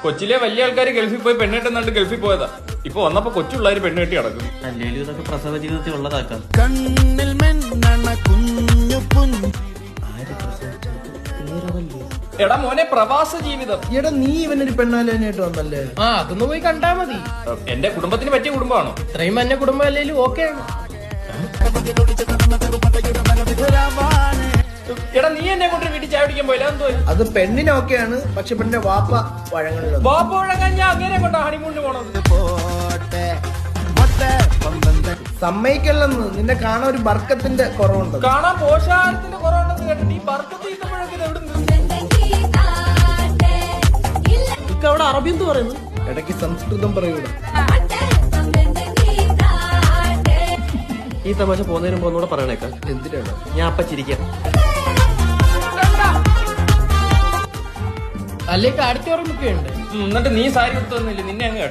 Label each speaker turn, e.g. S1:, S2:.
S1: കൊച്ചിലെ വലിയ ആൾക്കാർ ഗൾഫിൽ പോയി പെണ്ണെട്ടെന്നാണ്ട് ഗൾഫിൽ പോയതാ. ഇപ്പൊ വന്നപ്പോ കൊച്ചുള്ളവര് പെണ്ണ് കെട്ടി നടക്കും.
S2: അല്ലേലും ഇതൊക്കെ പ്രസവ ജീവിതത്തിൽ ഉള്ളതാക്കാം.
S1: എടാ മോനെ, പ്രവാസ ജീവിതം.
S3: എടാ നീ ഇവനൊരു പെണ്ണാലോനായിട്ട് വന്നല്ലേ?
S4: അതൊന്ന് പോയി കണ്ടാ മതി.
S1: എന്റെ കുടുംബത്തിന് പറ്റിയ കുടുംബമാണോ?
S4: ഇത്രയും മഞ്ഞ കുടുംബം അല്ലേലും ഓക്കെയാണ്.
S1: എടാ നീ എന്നെ കൊണ്ട് വീട്ടിൽ ചായ പിടിക്കാൻ പോയില്ല, എന്തോ?
S3: അത് പെണ്ണിനൊക്കെയാണ്, പക്ഷെ പെണ്ണിന്റെ വാപ്പ വഴങ്ങുള്ളത്.
S1: ബാപ്പ വഴങ്ങാൻ ഞാൻ അങ്ങനെ കൊണ്ടാ ഹണിമൂണിന് പോണത്.
S3: സമ്മതിക്കല്ലെന്ന്, നിന്നെ കാണാൻ ഒരു ബർക്കത്തിന്റെ കുറവുണ്ട്.
S1: കാണാൻ പോഷാഹാരത്തിന്റെ കുറവുണ്ടെന്ന് കേട്ടിട്ട് ഈ ബർക്കത്ത് ചെയ്യുമ്പോഴൊക്കെ എവിടെ
S4: അവിടെ അറബി എന്ത് പറയുന്നു?
S3: ഇടയ്ക്ക് സംസ്കൃതം പറയൂല.
S2: ഈ തമാശ പോകുന്നതിന് മുമ്പ് ഒന്നുകൂടെ പറയണേക്കാം.
S3: എന്തിനാണ്?
S2: ഞാൻ അപ്പ ചിരിക്കാം.
S4: അല്ലെങ്കിൽ അടുത്ത ഓർമ്മയൊക്കെ ഉണ്ട്.
S1: എന്നിട്ട് നീ സാരി കൊടുത്തൊന്നുമില്ല, നിന്നെ അങ്ങ് കേട്ടോ.